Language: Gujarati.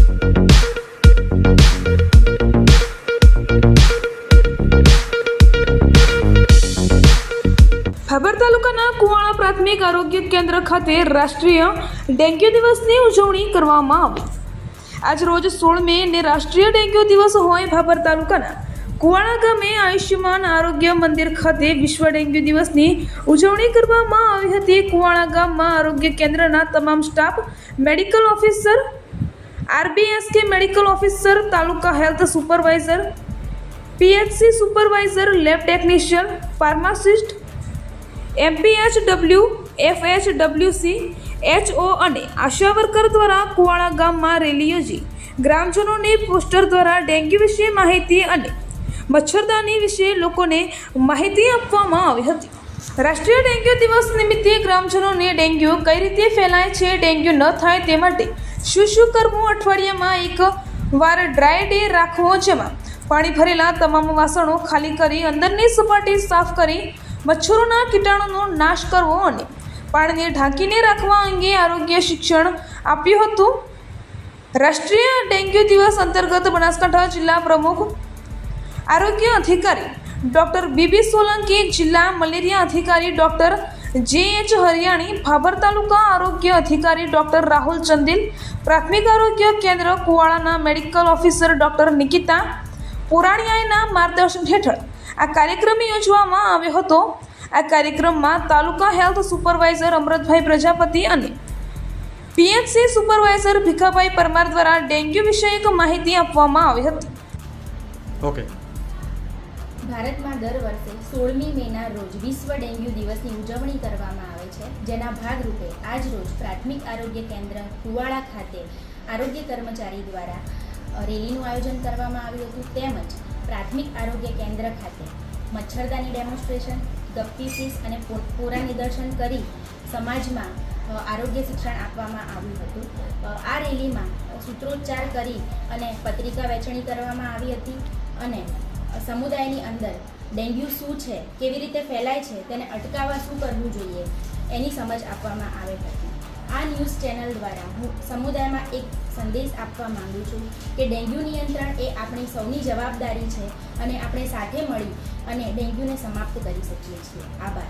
ભાભર તાલુકાના કુવાણા પ્રાથમિક આરોગ્ય કેન્દ્ર ખાતે રાષ્ટ્રીય ડેન્ગ્યુ દિવસની ઉજવણી કરવામાં આવી। આજ રોજ 16 મે ને રાષ્ટ્રીય ડેન્ગ્યુ દિવસ હોય ભાભર તાલુકાના કુવાણા ગામે આયુષ્યમાન આરોગ્ય મંદિર ખાતે વિશ્વ ડેન્ગ્યુ દિવસની ઉજવણી કરવામાં આવી હતી। કુવાણા ગામમાં આરોગ્ય કેન્દ્રના તમામ staff, medical officer, RBSK medical officer, taluka health supervisor, PHC supervisor, lab technician, pharmacist, MPHW, FHWC, HO અને આશા વર્કર દ્વારા કુવાણા ગામમાં રેલી યોજી ગ્રામજનોને પોસ્ટર દ્વારા ડેન્ગ્યુ વિશે માહિતી અને મચ્છરદાની વિશે લોકોને માહિતી આપવામાં આવી હતી। રાષ્ટ્રીય ડેન્ગ્યુ દિવસ નિમિત્તે ગ્રામજનોને ડેન્ગ્યુ કઈ રીતે ફેલાય છે, ડેન્ગ્યુ ન થાય તે માટે શું કરવું, અઠવાડિયામાં એક વાર ડ્રાય ડે રાખવો, જેમાં પાણી ભરેલા તમામ વાસણો ખાલી કરી અંદરની સપાટી સાફ કરી મચ્છરોના કીટાણુનો નાશ કરવો અને પાણીને ઢાંકીને રાખવા અંગે આરોગ્ય શિક્ષણ આપ્યું હતું। રાષ્ટ્રીય ડેન્ગ્યુ દિવસ અંતર્ગત બનાસકાંઠા જિલ્લા પ્રમુખ આરોગ્ય અધિકારી ડૉક્ટર બીબી સોલંકી, જિલ્લા મલેરિયા અધિકારી ડૉક્ટર JH હરિયાણી, ભાભર તાલુકા આરોગ્ય અધિકારી ડૉક્ટર રાહુલ ચંદેલ, પ્રાથમિક આરોગ્ય કેન્દ્ર કુવાડાના મેડિકલ ઓફિસર ડૉક્ટર નિકિતા પુરાણીયાના માર્ગદર્શન હેઠળ આ કાર્યક્રમ યોજવામાં આવ્યો હતો। આ કાર્યક્રમમાં તાલુકા હેલ્થ સુપરવાઇઝર અમૃતભાઈ પ્રજાપતિ અને પીએચસી સુપરવાઇઝર ભીખાભાઈ પરમાર દ્વારા ડેન્ગ્યુ વિષયક માહિતી આપવામાં આવી હતી। ઓકે, ભારતમાં દર વર્ષે 16મી મેના રોજ વિશ્વ ડેન્ગ્યુ દિવસની ઉજવણી કરવામાં આવે છે, જેના ભાગરૂપે આજ રોજ પ્રાથમિક આરોગ્ય કેન્દ્ર કુવાડા ખાતે આરોગ્ય કર્મચારી દ્વારા રેલીનું આયોજન કરવામાં આવ્યું હતું। તેમજ પ્રાથમિક આરોગ્ય કેન્દ્ર ખાતે મચ્છરદાની ડેમોન્સ્ટ્રેશન, ગપ્પી ફિશ અને પૂરા નિદર્શન કરી સમાજમાં આરોગ્ય શિક્ષણ આપવામાં આવ્યું હતું। આ રેલીમાં સૂત્રોચ્ચાર કરી અને પત્રિકા વહેંચણી કરવામાં આવી હતી અને સમુદાયની અંદર ડેન્ગ્યુ શું છે, કેવી રીતે ફેલાય છે, તેને અટકાવવા શું કરવું જોઈએ એની સમજ આપવામાં આવી હતી। આ ન્યૂઝ ચેનલ દ્વારા હું સમુદાયમાં એક સંદેશ આપવા માંગુ છું કે ડેન્ગ્યુ નિયંત્રણ એ આપણી સૌની જવાબદારી છે અને આપણે સાથે મળી અને ડેન્ગ્યુને સમાપ્ત કરી શકીએ છીએ। આભાર।